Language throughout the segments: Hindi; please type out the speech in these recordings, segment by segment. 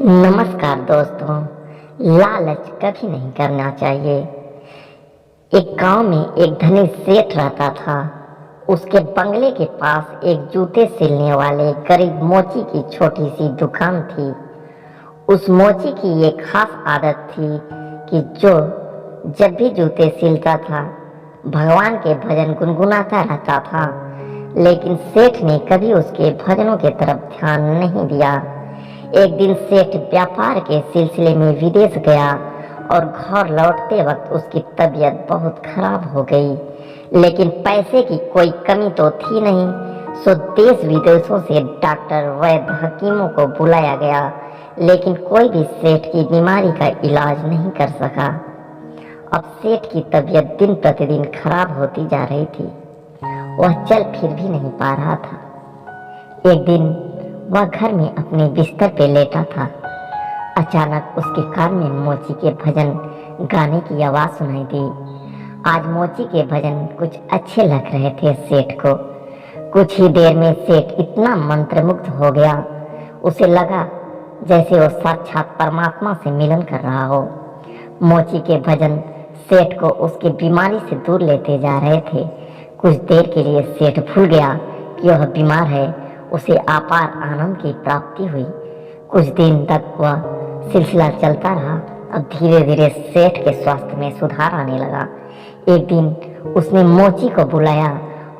नमस्कार दोस्तों। लालच कभी नहीं करना चाहिए। एक गांव में एक धनी सेठ रहता था। उसके बंगले के पास एक जूते सिलने वाले गरीब मोची की छोटी सी दुकान थी। उस मोची की ये खास आदत थी कि जो जब भी जूते सिलता था भगवान के भजन गुनगुनाता रहता था। लेकिन सेठ ने कभी उसके भजनों की तरफ ध्यान नहीं दिया। एक दिन सेठ व्यापार के सिलसिले में विदेश गया और घर लौटते वक्त उसकी तबीयत बहुत खराब हो गई। लेकिन पैसे की कोई कमी तो थी नहीं, सो देश विदेशों से डॉक्टर वैद्य हकीमों को बुलाया गया, लेकिन कोई भी सेठ की बीमारी का इलाज नहीं कर सका। अब सेठ की तबीयत दिन प्रतिदिन खराब होती जा रही थी। वह चल फिर भी नहीं पा रहा था। एक दिन वह घर में अपने बिस्तर पे लेटा था। अचानक उसके कान में मोची के भजन गाने की आवाज सुनाई दी। आज मोची के भजन कुछ अच्छे लग रहे थे सेठ को। कुछ ही देर में सेठ इतना मंत्रमुग्ध हो गया, उसे लगा जैसे वो साक्षात परमात्मा से मिलन कर रहा हो। मोची के भजन सेठ को उसकी बीमारी से दूर लेते जा रहे थे। कुछ देर के लिए सेठ भूल गया कि वह बीमार है। उसे अपार आनंद की प्राप्ति हुई। कुछ दिन तक वह सिलसिला चलता रहा। अब धीरे धीरे सेठ के स्वास्थ्य में सुधार आने लगा। एक दिन उसने मोची को बुलाया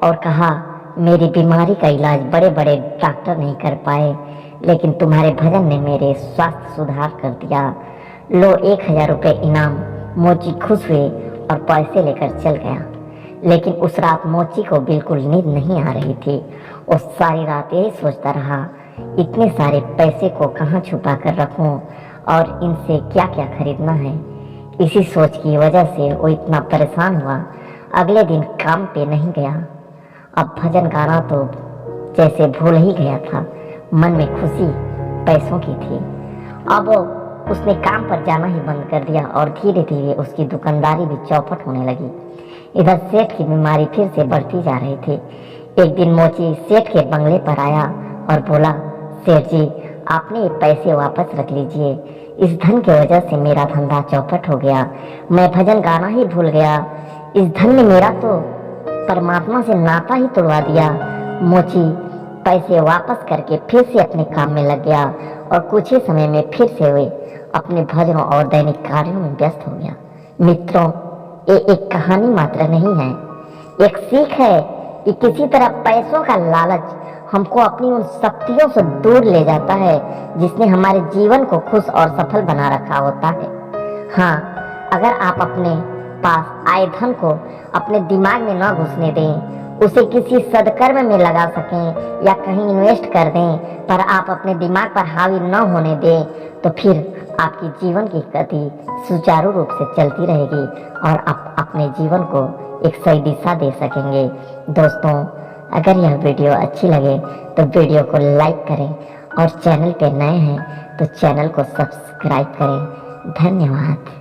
और कहा, मेरी बीमारी का इलाज बड़े बड़े डॉक्टर नहीं कर पाए, लेकिन तुम्हारे भजन ने मेरे स्वास्थ्य सुधार कर दिया। लो 1000 रुपये इनाम। मोची खुश हुए और पैसे लेकर चल गया। लेकिन उस रात मोची को बिल्कुल नींद नहीं आ रही थी। वो सारी रात यही सोचता रहा, इतने सारे पैसे को कहाँ छुपा कर रखूं और इनसे क्या क्या खरीदना है। इसी सोच की वजह से वो इतना परेशान हुआ। अगले दिन काम पे नहीं गया। अब भजन गाना तो जैसे भूल ही गया था। मन में खुशी पैसों की थी। अब उसने काम पर जाना ही बंद कर दिया और धीरे धीरे उसकी दुकानदारी भी चौपट होने लगी। इधर सेठ की बीमारी फिर से बढ़ती जा रही थी। एक दिन मोची सेठ के बंगले पर आया और बोला, सेठ जी, आपने ये पैसे वापस रख लीजिए। इस धन की वजह से मेरा धंधा चौपट हो गया। मैं भजन गाना ही भूल गया। इस धन ने मेरा तो परमात्मा से नाता ही तोड़वा दिया। मोची पैसे वापस करके फिर से अपने काम में लग गया और कुछ ही समय में फिर से वे अपने भजनों और दैनिक कार्यों में व्यस्त हो गया। मित्रों, ये एक कहानी मात्र नहीं है, एक सीख है कि किसी तरह पैसों का लालच हमको अपनी उन शक्तियों से दूर ले जाता है जिसने हमारे जीवन को खुश और सफल बना रखा होता है। हाँ, अगर आप अपने पास आए धन को अपने दिमाग में न घुसने दें, उसे किसी सदकर्म में लगा सकें या कहीं इन्वेस्ट कर दें, पर आप अपने दिमाग पर हावी न होने दें, तो फिर आपकी जीवन की गति सुचारू रूप से चलती रहेगी और आप अपने जीवन को एक सही दिशा दे सकेंगे। दोस्तों, अगर यह वीडियो अच्छी लगे तो वीडियो को लाइक करें और चैनल पे नए हैं तो चैनल को सब्सक्राइब करें। धन्यवाद।